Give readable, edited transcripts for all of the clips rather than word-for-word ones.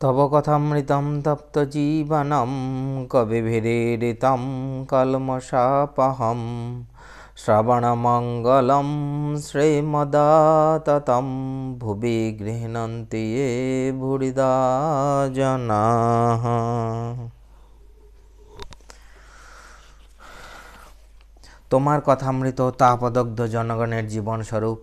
তব কথামৃতম তপ্তজীবনম কবিভিরীড়িতম কলমশাপহম শ্রবণমঙ্গলম শ্রীমদাততম ভুবি গৃহণন্তি ये ভুরিদা জনাঃ। তোমার কথামৃত তাপদগ্ধ জনগণের জীবনস্বরূপ,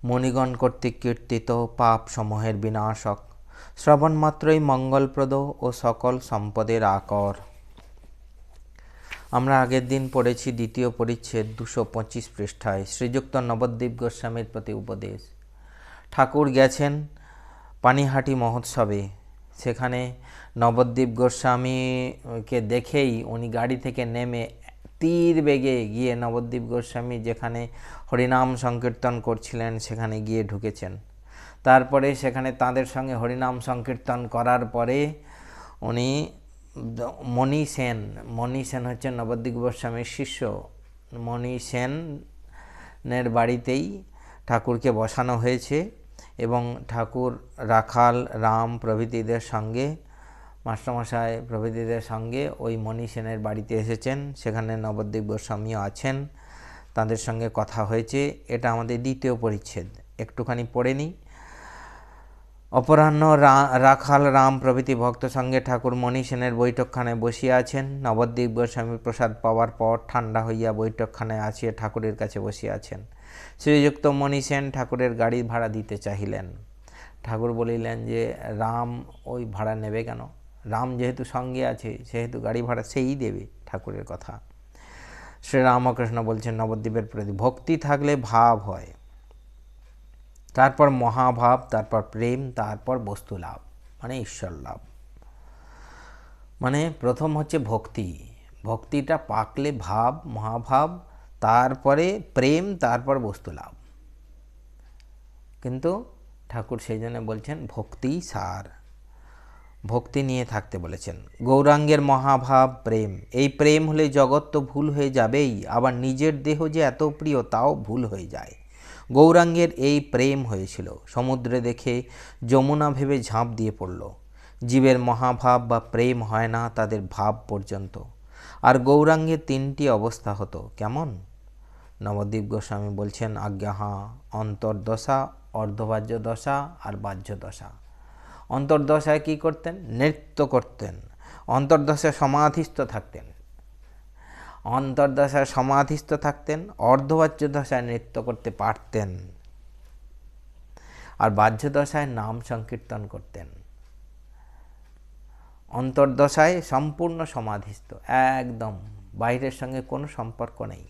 মুনিগণ কর্তৃক কীর্তিত পাপ সমূহের বিনাশক, শ্রবণ মাত্রই মঙ্গলপ্রদ ও সকল সম্পদের আকর। আমরা আগের দিন পড়েছি দ্বিতীয় পরিচ্ছেদ 225 পৃষ্ঠায় শ্রীযুক্ত নবদ্বীপ গোস্বামীর প্রতি উপদেশ। ঠাকুর গেছেন পানিহাটি মহোৎসবে, সেখানে নবদ্বীপ গোস্বামীকে দেখেই উনি গাড়ি থেকে নেমে তীর বেগে গিয়ে নবদ্বীপ গোস্বামী যেখানে হরিনাম সংকীর্তন করছিলেন সেখানে গিয়ে ঢুকেছেন। তারপরে সেখানে তাদের সঙ্গে হরিনাম সংকীর্তন করার পরে উনি মণি সেন হচ্ছেন নবদ্বীপ গোস্বামীর শিষ্য। মণি সেনের বাড়িতেই ঠাকুরকে বসানো হয়েছে এবং ঠাকুর রাখাল রাম প্রভৃতিদের সঙ্গে, মাস্টারমশাই প্রভৃতিদের সঙ্গে ওই মণি সেনের বাড়িতে এসেছেন। সেখানে নবদ্বীপ গোস্বামীও আছেন, তাদের সঙ্গে কথা হয়েছে। এটা আমাদের দ্বিতীয় পরিচ্ছেদ, একটুখানি পড়ে নিই। অপরাহ্ন রাখাল রাম প্রভৃতি ভক্ত সঙ্গে ঠাকুর মণি সেনের বৈঠকখানায় বসিয়া আছেন। নবদ্বীপ গোস্বামী প্রসাদ পাওয়ার পর ঠান্ডা হইয়া বৈঠকখানায় আসিয়া ঠাকুরের কাছে বসিয়া আছেন। শ্রীযুক্ত মণি সেন ঠাকুরের গাড়ি ভাড়া দিতে চাহিলেন। ঠাকুর বলিলেন যে রাম ওই ভাড়া নেবে কেন? রাম যেহেতু সঙ্গে আছে সেহেতু গাড়ি ভাড়া সেই দেবে, ঠাকুরের কথা। শ্রীরামকৃষ্ণ বলছেন নবদ্বীপের প্রতি ভক্তি থাকলে ভাব হয়, তারপর মহাভাব, তারপর প্রেম, তারপর বস্তু লাভ মানে ঈশ্বর লাভ। মানে প্রথম হচ্ছে ভক্তি, ভক্তিটা পাকলে ভাব, মহাভাব, তারপরে প্রেম, তারপর বস্তু লাভ। কিন্তু ঠাকুর সেই জন্য বলছেন ভক্তি সার, ভক্তি নিয়ে থাকতে বলেছেন। গৌরাঙ্গের মহাভাব প্রেম, এই প্রেম হলে জগৎ তো ভুল হয়ে যাবেই, আবার নিজের দেহ যে এত প্রিয় তাও ভুল হয়ে যায়। গৌরাঙ্গের এই প্রেম হয়েছিল, সমুদ্রে দেখে যমুনা ভেবে ঝাঁপ দিয়ে পড়ল। জীবের মহাভাব বা প্রেম হয় না তাদের ভাব পর্যন্ত। আর গৌরাঙ্গের তিনটি অবস্থা হতো কেমন? নবদ্বীপ গোস্বামী বলছেন আজ্ঞা হাঁ, অন্তর্দশা, অর্ধবাহ্য দশা আর বাহ্য দশা। অন্তর্দশায় কী করতেন? নৃত্য করতেন। অন্তর্দশায় সমাধিস্থ থাকতেন, অন্তর্দশায় সমাধিস্থ থাকতেন, অর্ধবাহ্য দশায় নৃত্য করতে পারতেন, আর বাহ্য দশায় নাম সংকীর্তন করতেন। অন্তর্দশায় সম্পূর্ণ সমাধিস্থ, একদম বাইরের সঙ্গে কোনো সম্পর্ক নেই।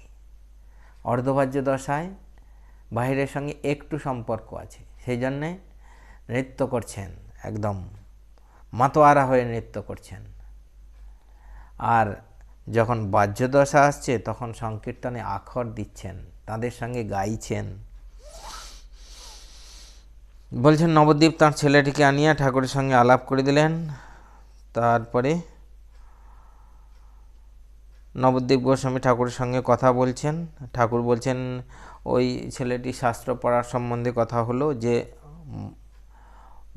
অর্ধবাহ্য দশায় বাইরের সঙ্গে একটু সম্পর্ক আছে, সেই জন্যে নৃত্য করছেন, একদম মাতোয়ারা হয়ে নৃত্য করছেন। আর যখন বাহ্য দশা আসছে তখন সংকীর্তনে আখর দিচ্ছেন, তাদের সঙ্গে গাইছেন। বলছেন নবদ্বীপ তাঁর ছেলেটিকে আনিয়া ঠাকুরের সঙ্গে আলাপ করে দিলেন। তারপরে নবদ্বীপ গোস্বামী ঠাকুরের সঙ্গে কথা বলছেন। ঠাকুর বলছেন ওই ছেলেটি শাস্ত্র পড়ার সম্বন্ধে কথা হলো, যে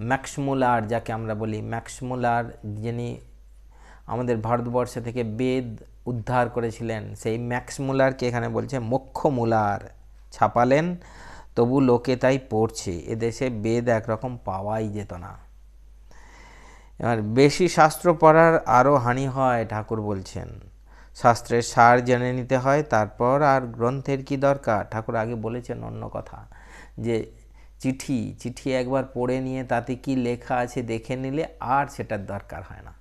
ম্যাক্স মুলার, যাকে আমরা বলি ম্যাক্স মুলার, যিনি আমাদের ভারতবর্ষ থেকে বেদ উদ্ধার করেছিলেন, সেই ম্যাক্স মুলারকে এখানে বলছে মোক্ষ মুলার ছাপালেন, তবু লোকে তাই পড়ছে। এদেশে বেদ একরকম পাওয়াই যেত না। এবার বেশি শাস্ত্র পড়ার আরও হানি হয়, ঠাকুর বলছেন শাস্ত্রের সার জেনে নিতে হয়, তারপর আর গ্রন্থের কি দরকার। ঠাকুর আগে বলেছেন অন্য কথা, যে চিঠি একবার পড়ে নিয়ে তাতে কি লেখা আছে দেখে নিলে আর সেটার দরকার হয় না।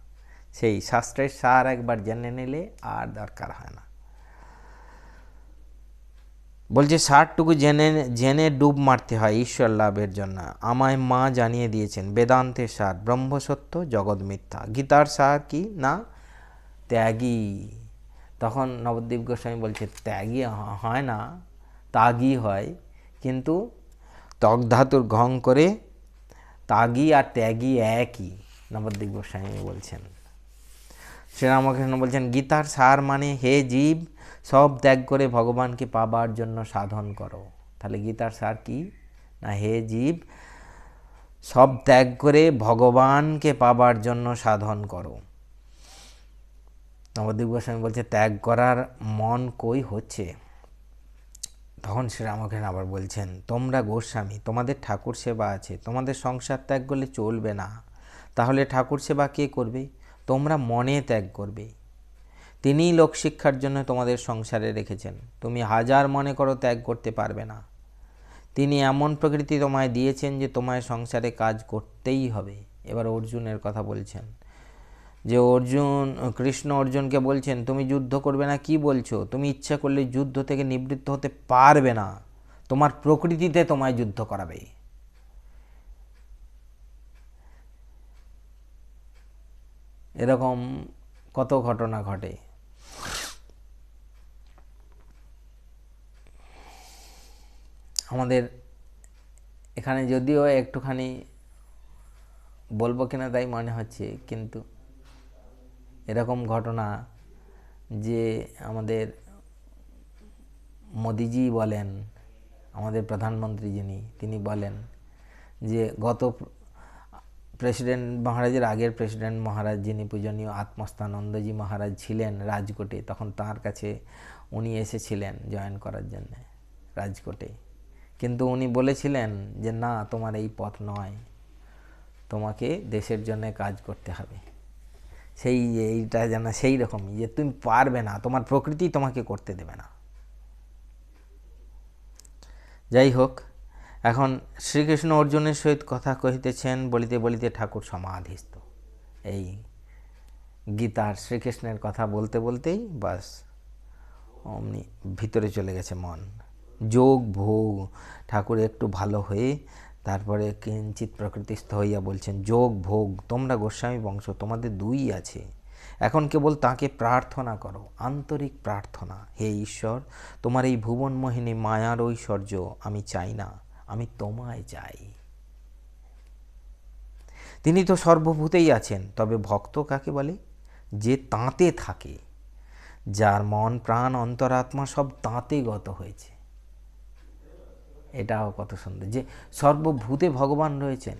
সেই শাস্ত্রের সার একবার জেনে নিলে আর দরকার হয় না। বলছে সারটুকু জেনে ডুব মারতে হয় ঈশ্বর লাভের জন্য। আমায় মা জানিয়ে দিয়েছেন বেদান্তের সার ব্রহ্মসত্য, জগৎ মিথ্যা। গীতার সার কি না? ত্যাগী। তখন নবদ্বীপ গোস্বামী বলছে ত্যাগী হয় না, তাগী হয়, কিন্তু তক ধাতুর ঘং করে তাগী আর ত্যাগী একই। নবদ্বীপ গোস্বামী বলছেন। শ্রীরামকৃষ্ণ বলছেন গীতার সার মানে হে জীব, সব ত্যাগ করে ভগবানকে পাবার জন্য সাধন করো। তাহলে গীতার সার কি না? হে জীব, সব ত্যাগ করে ভগবানকে পাবার জন্য সাধন করো। নবদ্বীপ গোস্বামী বলছে ত্যাগ করার মন কই হচ্ছে। তখন শ্রীরামকৃষ্ণ আবার বলছেন, তোমরা গোস্বামী, তোমাদের ঠাকুর সেবা আছে, তোমাদের সংসার ত্যাগ করলে চলবে না। তাহলে ঠাকুর সেবা কে করবে? তোমরা মনে ত্যাগ করবে। তিনিই লোকশিক্ষার জন্য তোমাদের সংসারে রেখেছেন। তুমি হাজার মনে করো ত্যাগ করতে পারবে না। তিনি এমন প্রকৃতি তোমায় দিয়েছেন যে তোমায় সংসারে কাজ করতেই হবে। এবার অর্জুনের কথা বলছেন, যে কৃষ্ণ অর্জুনকে বলছেন, তুমি যুদ্ধ করবে না কি বলছো? তুমি ইচ্ছা করলে যুদ্ধ থেকে নিবৃত্ত হতে পারবে না, তোমার প্রকৃতিতে তোমায় যুদ্ধ করাবে। এরকম কত ঘটনা ঘটে। আমাদের এখানে যদিও একটুখানি বলবো কিনা তাই মনে হচ্ছে, কিন্তু এরকম ঘটনা যে আমাদের মোদিজি বলেন, আমাদের প্রধানমন্ত্রী যিনি, তিনি বলেন যে গত প্রেসিডেন্ট মহারাজের আগের প্রেসিডেন্ট মহারাজ যিনি পূজনীয় আত্মস্থানন্দজি মহারাজ ছিলেন রাজকোটে, তখন তার কাছে উনি এসেছিলেন জয়েন করার জন্য রাজকোটে। কিন্তু উনি বলেছিলেন যে না, তোমার এই পথ নয়, তোমাকে দেশের জন্য কাজ করতে হবে। এইটা যেন সেই রকমই, যে তুমি পারবে না, তোমার প্রকৃতি তোমাকে করতে দেবে না। যাই হোক, এখন শ্রীকৃষ্ণ অর্জুনের সহিত কথা কহিতেছেন, বলিতে বলিতে ঠাকুর সমাধিস্থ। এই গীতার শ্রীকৃষ্ণের কথা বলতে বলতেই বাস অমনি ভিতরে চলে গেছে মন। যোগ ভোগ, ঠাকুর একটু ভালো হয়ে তারপরে কিঞ্চিত প্রকৃতিস্থ হইয়া বলছেন, যোগ ভোগ, তোমরা গোস্বামী বংশ, তোমাদের দুই আছে। এখন কেবল তাকে প্রার্থনা করো, আন্তরিক প্রার্থনা। হে ঈশ্বর, তোমার এই ভুবন মোহিনী মায়ার ঐশ্বর্য আমি চাই না, আমি তোমায় চাই। তিনি তো সর্বভূতেই আছেন, তবে ভক্ত কাকে বলে? যে তাঁতে থাকে, যার মন প্রাণ অন্তরাত্মা সব তাঁতে গত হয়েছে। এটাও কত সুন্দর, যে সর্বভূতে ভগবান রয়েছেন,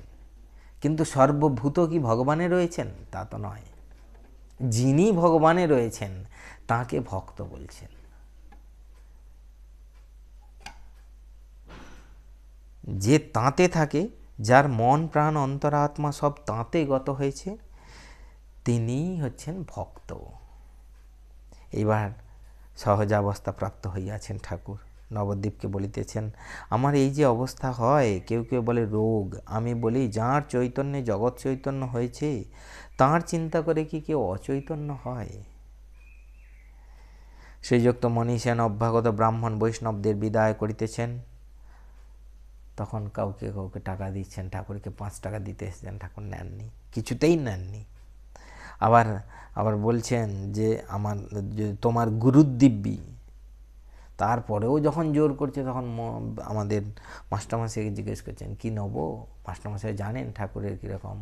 কিন্তু সর্বভূত কি ভগবানে রয়েছেন? তা তো নয়। যিনি ভগবানে রয়েছেন তাকে ভক্ত বলছেন। যে তাঁতে থাকে, যার মন প্রাণ অন্তরাত্মা সব তাঁতে গত হয়েছে, তিনিই হচ্ছেন ভক্ত। এবার সহজাবস্থা প্রাপ্ত হইয়াছেন ঠাকুর। নবদ্বীপকে বলিতেছেন, আমার এই যে অবস্থা হয়, কেউ কেউ বলে রোগ, আমি বলি যাঁর চৈতন্যে জগৎ চৈতন্য হয়েছে, তাঁর চিন্তা করে কি কেউ অচৈতন্য হয়? শ্রীযুক্ত মণিসেন অভ্যাগত ব্রাহ্মণ বৈষ্ণবদের বিদায় করিতেছেন, তখন কাউকে কাউকে টাকা দিচ্ছেন, ঠাকুরকে 5 টাকা দিতে এসেছেন, ঠাকুর নেননি, কিছুতেই নেননি। আবার বলছেন যে আমার তোমার গুরুদিব্যি, তারপরেও যখন জোর করছে তখন আমাদের মাস্টারমশাইকে জিজ্ঞেস করছেন কি নেবো। মাস্টারমশাই জানেন ঠাকুরের কীরকম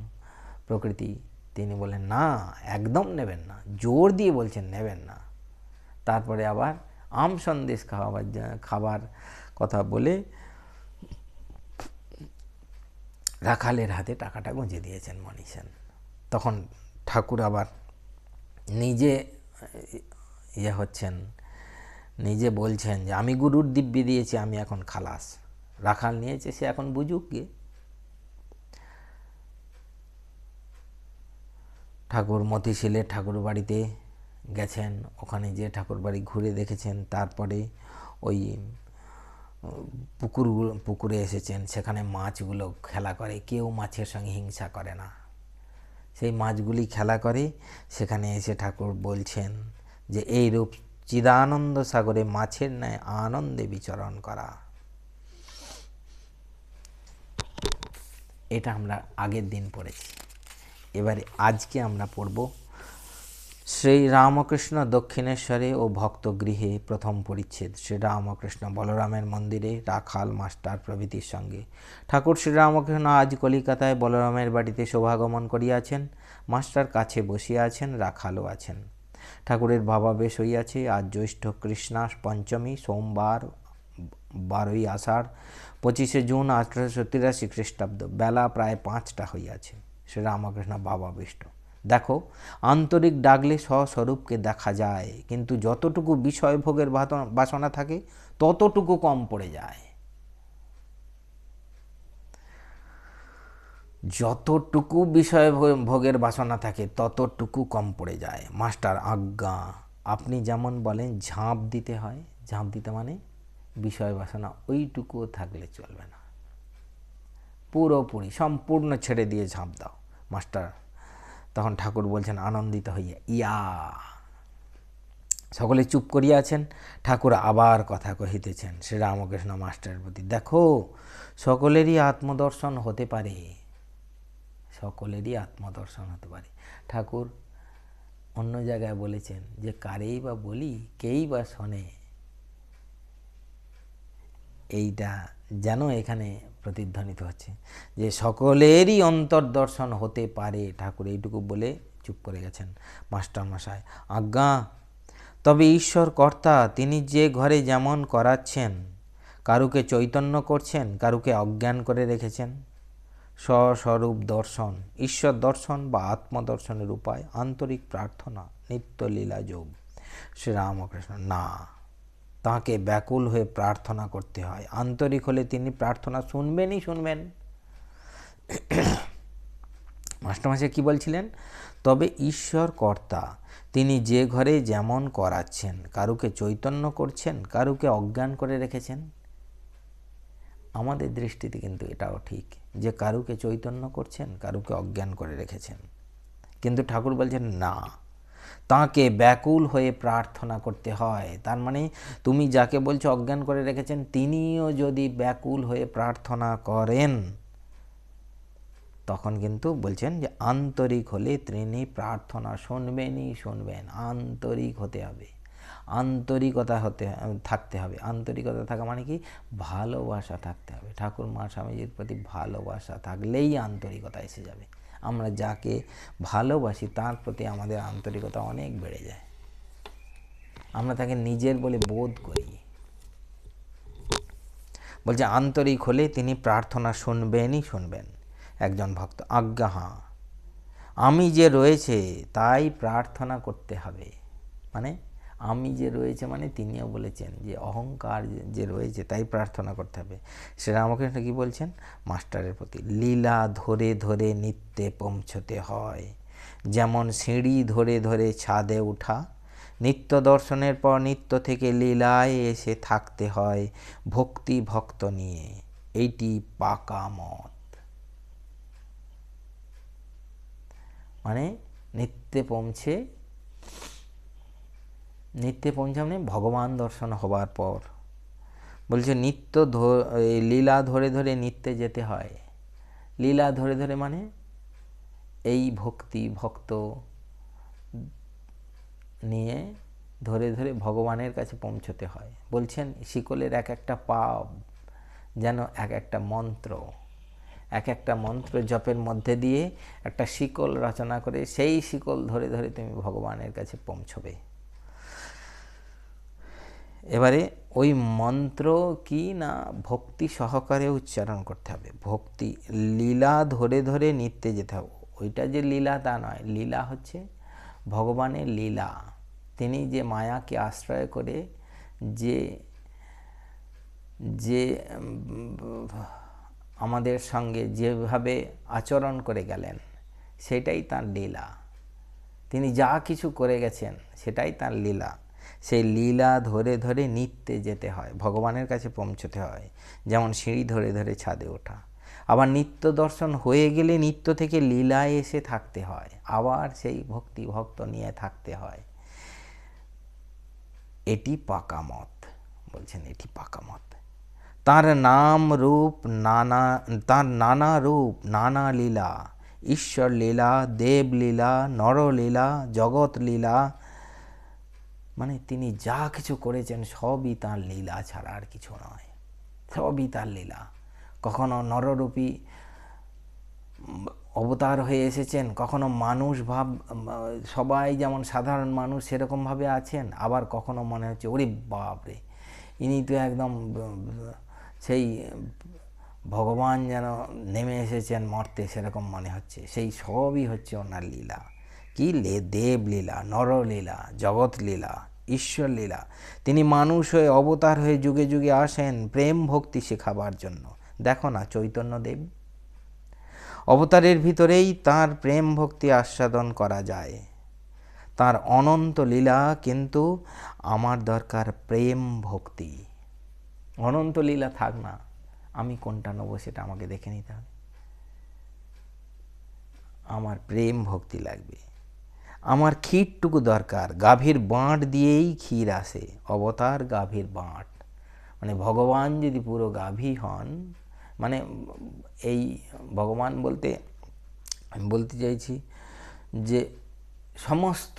প্রকৃতি, তিনি বলেন না, একদম নেবেন না, জোর দিয়ে বলছেন নেবেন না। তারপরে আবার আম সন্দেশ খাবার কথা বলে রাখালের হাতে টাকাটা গুঁজে দিয়েছেন মণিসেন। তখন ঠাকুর আবার নিজে হচ্ছেন, নিজে বলছেন যে আমি গুরুর দিব্যি দিয়েছি, আমি এখন খালাস। রাখাল নিয়েছে, সে এখন বুঝুক গিয়ে। ঠাকুর মতিশিলের ঠাকুর বাড়িতে গেছেন, ওখানে যে ঠাকুর বাড়ি ঘুরে দেখেছেন, তারপরে ওই পুকুরে এসেছেন, সেখানে মাছগুলো খেলা করে, কেউ মাছের সঙ্গে হিংসা করে না, সেই মাছগুলি খেলা করে। সেখানে এসে ঠাকুর বলছেন যে এই রূপ চিদানন্দ সাগরে মাছের ন্যায় আনন্দে বিচরণ করা। এটা আমরা আগের দিন পড়েছি। এবারে আজকে আমরা পড়ব শ্রীরামকৃষ্ণ দক্ষিণেশ্বরে ও ভক্তগৃহে প্রথম পরিচ্ছেদ। শ্রীরামকৃষ্ণ বলরামের মন্দিরে রাখাল মাস্টার প্রভৃতির সঙ্গে। ঠাকুর শ্রীরামকৃষ্ণ আজ কলিকাতায় বলরামের বাড়িতে শোভাগমন করিয়াছেন। মাস্টার কাছে বসিয়া আছেন, রাখালও আছেন। ঠাকুরের ভাবাবেশ হইয়াছে। আজ জ্যৈষ্ঠ কৃষ্ণা পঞ্চমী, সোমবার 12ই আষাঢ় 25শে জুন 1883 খ্রিস্টাব্দ, বেলা প্রায় 5টা হইয়াছে। শ্রীরামকৃষ্ণ ভাবাবিষ্ট। দেখো, আন্তরিক ডাকলে স্বস্বরূপকে দেখা যায়, কিন্তু যতটুকু বিষয় ভোগের বাসনা থাকে ততটুকু কম পড়ে যায়। যতটুকু বিষয় ভোগের বাসনা থাকে ততটুকু কম পড়ে যায়। মাস্টার আজ্ঞা। আপনি যেমন বলেন ঝাঁপ দিতে হয়, ঝাঁপ দিতে মানে বিষয় বাসনা ওইটুকুও থাকলে চলবে না, পুরোপুরি সম্পূর্ণ ছেড়ে দিয়ে ঝাঁপ দাও। মাস্টার তখন ঠাকুর বলছেন আনন্দিত হইয়া, ইয়া। সকলে চুপ করিয়া আছেন। ঠাকুর আবার কথা কহিতেছেন শ্রীরামকৃষ্ণ মাস্টারের প্রতি, দেখো, সকলেরই আত্মদর্শন হতে পারে, সকলেরই আত্মদর্শন হতে পারে। ঠাকুর অন্য জায়গায় বলেছেন যে কারেই বা বলি, কেই বা শোনে, এইটা যেন এখানে প্রতিধ্বনিত হচ্ছে যে সকলেরই অন্তর্দর্শন হতে পারে। ঠাকুর এইটুকু বলে চুপ করে গেছেন। মাস্টার মশাই, আজ্ঞা। তবে ঈশ্বর কর্তা, তিনি যে ঘরে যেমন করাচ্ছেন, কারুকে চৈতন্য করছেন, কারুকে অজ্ঞান করে রেখেছেন। স্বস্বরূপ দর্শন, ঈশ্বর দর্শন বা আত্মদর্শনের উপায় আন্তরিক প্রার্থনা, নিত্যলীলা যোগ। শ্রীরামকৃষ্ণ, না, তাঁকে ব্যাকুল হয়ে প্রার্থনা করতে হয়। আন্তরিক হলে তিনি প্রার্থনা শুনবেনই শুনবেন। মাস্টারমশাই কি বলছিলেন? তবে ঈশ্বর কর্তা, তিনি যে ঘরে যেমন করাচ্ছেন, কারুকে চৈতন্য করছেন, কারুকে অজ্ঞান করে রেখেছেন। আমাদের দৃষ্টিতে কিন্তু এটাও ঠিক যে কারুকে চৈতন্য করছেন, কারুকে অজ্ঞান করে রেখেছেন। কিন্তু ঠাকুর বলছেন না, তাঁকে ব্যাকুল হয়ে প্রার্থনা করতে হয়। তার মানে তুমি যাকে বলছো অজ্ঞান করে রেখেছেন, তিনিও যদি ব্যাকুল হয়ে প্রার্থনা করেন, তখন কিন্তু বলছেন যে আন্তরিক হলে তিনি প্রার্থনা শুনবেনই শুনবেন। আন্তরিক হতে হবে, আন্তরিকতা থাকতে হবে। আন্তরিকতা থাকা মানে কি? ভালোবাসা থাকতে হবে। ঠাকুর মা স্বামীজির প্রতি ভালোবাসা থাকলেই আন্তরিকতা এসে যাবে। আমরা যাকে ভালোবাসি তার প্রতি আমাদের আন্তরিকতা অনেক বেড়ে যায়, আমরা তাকে নিজের বলে বোধ করি। বলছে আন্তরিক হলে তিনি প্রার্থনা শুনবেনই শুনবেন। একজন ভক্ত, আজ্ঞা হাঁ, আমি যে রয়েছে তাই প্রার্থনা করতে হবে। মানে আমি যে রয়েছে মানে তিনিও বলেছেন যে অহংকার যে রয়েছে তাই প্রার্থনা করতে হবে। শ্রীরামকৃষ্ণ কি বলছেন মাস্টারের প্রতি? লীলা ধরে ধরে নিত্যে পৌঁছতে হয়, যেমন সিঁড়ি ধরে ধরে ছাদে ওঠা। নিত্য দর্শনের পর নিত্য থেকে লীলায় এসে থাকতে হয় ভক্তি ভক্ত নিয়ে। এইটি পাকা মত। মানে নিত্যে পৌঁছে মানে ভগবান দর্শন হবার পর বলছে নিত্য লীলা ধরে ধরে নিত্যে যেতে হয়। লীলা ধরে ধরে মানে এই ভক্তি ভক্ত নিয়ে ধরে ধরে ভগবানের কাছে পৌঁছতে হয়। বলছেন শিকলের এক একটা পা যেন এক একটা মন্ত্র, এক একটা মন্ত্র জপের মধ্যে দিয়ে একটা শিকল রচনা করে সেই শিকল ধরে ধরে তুমি ভগবানের কাছে পৌঁছবে। এবারে ওই মন্ত্র কি না ভক্তি সহকারে উচ্চারণ করতে হবে। ভক্তি লীলা ধরে ধরে নিত্যে যেতে হবে। ওইটা যে লীলা তা নয়, লীলা হচ্ছে ভগবানের লীলা। তিনি যে মায়াকে আশ্রয় করে যে যে আমাদের সঙ্গে যেভাবে আচরণ করে গেলেন সেটাই তার লীলা। তিনি যা কিছু করে গেছেন সেটাই তার লীলা। সেই লীলা ধরে ধরে নিত্যে যেতে হয়, ভগবানের কাছে পৌঁছতে হয়, যেমন সিঁড়ি ধরে ধরে ছাদে ওঠা। আবার নিত্য দর্শন হয়ে গেলে নিত্য থেকে লীলায় এসে থাকতে হয়, আবার সেই ভক্তি ভক্ত নিয়ে থাকতে হয়। এটি পাকা মত। বলছেন এটি পাকা মত। তার নাম রূপ নানা, তার নানা রূপ নানা লীলা, ঈশ্বর লীলা, দেব লীলা, নরলীলা, জগৎ লীলা। মানে তিনি যা কিছু করেছেন সবই তাঁর লীলা ছাড়া আর কিছু নয়, সবই তাঁর লীলা। কখনো নররূপী অবতার হয়ে এসেছেন, কখনো মানুষ ভাব, সবাই যেমন সাধারণ মানুষ সেরকমভাবে আছেন, আবার কখনো মনে হচ্ছে ওরে বাপরে ইনি তো একদম সেই ভগবান যেন নেমে এসেছেন মর্তে, সেরকম মনে হচ্ছে। সেই সবই হচ্ছে ওনার লীলা। কি দেবলীলা, নরলীলা, জগৎ লীলা, ঈশ্বর লীলা। তিনি মানুষ হয়ে অবতার হয়ে যুগে যুগে আসেন প্রেম ভক্তি শেখাবার জন্য। দেখো না চৈতন্যদেব, অবতারের ভিতরেই তার প্রেম ভক্তি আস্বাদন করা যায়, তার অনন্ত লীলা। কিন্তু আমার দরকার প্রেম ভক্তি। অনন্ত লীলা থাক না, আমি কোনটা নেবো সেটা আমাকে দেখে নিতে হবে। আমার প্রেম ভক্তি লাগবে। আমার ক্ষীরটুকু দরকার, গাভীর বাঁট দিয়েই ক্ষীর আসে। অবতার গাভীর বাঁট, মানে ভগবান যদি পুরো গাভী হন, মানে এই ভগবান বলতে আমি বলতে চাইছি যে সমস্ত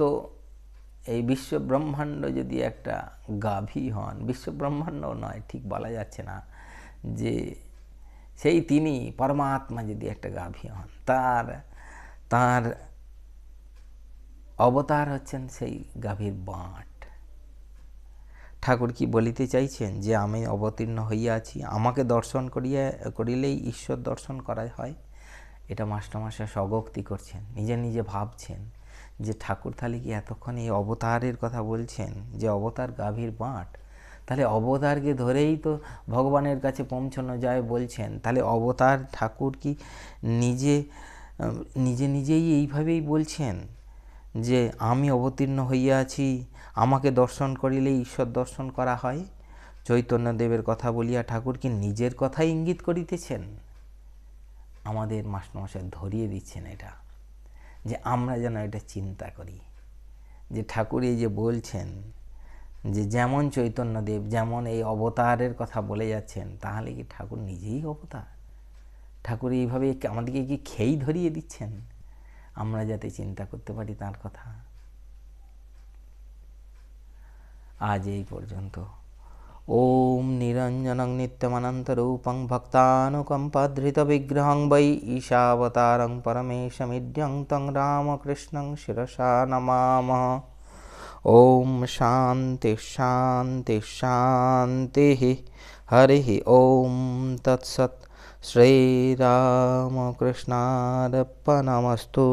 এই বিশ্বব্রহ্মাণ্ড যদি একটা গাভী হন, বিশ্বব্রহ্মাণ্ড নয় ঠিক বলা যাচ্ছে না, যে সেই তিনি পরমাত্মা যদি একটা গাভী হন, তার তার অবতার হচ্ছেন সেই গাভীর বাঁট। ঠাকুর কি বলিতে চাইছেন যে আমি অবতীর্ণ হইয়াছি, আমাকে দর্শন করিলেই ঈশ্বর দর্শন করা হয়? এটা মাস্টারমশাই স্বগোক্তি করছেন, নিজে নিজে ভাবছেন যে ঠাকুর তাহলে কি এতক্ষণ এই অবতারের কথা বলছেন, যে অবতার গাভীর বাঁট, তাহলে অবতারকে ধরেই তো ভগবানের কাছে পৌঁছানো যায় বলছেন। তাহলে অবতার ঠাকুর কি নিজে নিজেই এইভাবেই বলছেন যে আমি অবতীর্ণ হইয়াছি, আমাকে দর্শন করিলে ঈশ্বর দর্শন করা হয়? চৈতন্যদেবের কথা বলিয়া ঠাকুর কি নিজের কথাই ইঙ্গিত করিতেছেন? আমাদের মাস্টারমশাই ধরিয়ে দিচ্ছেন এটা, যে আমরা যেন এটা চিন্তা করি, যে ঠাকুর এই যে বলছেন যে যেমন চৈতন্যদেব যেমন এই অবতারের কথা বলে যাচ্ছেন, তাহলে কি ঠাকুর নিজেই অবতার? ঠাকুর এইভাবে আমাদেরকে কি খেই ধরিয়ে দিচ্ছেন, আমরা যাতে চিন্তা করতে পারি তার কথা। আজ এই পর্যন্ত। ওম নিরঞ্জনং নিত্যমনন্তরূপং ভক্তানুকম্পাধৃতবিগ্রহং বৈ ঈশাবতারং পরমেশমিড্যং তং রামকৃষ্ণং শিরসা নমামः। ওম শান্তি শান্তি শান্তিः। হরিः ওম তৎসৎ। শ্রীরামকৃষ্ণার্পণমস্তু।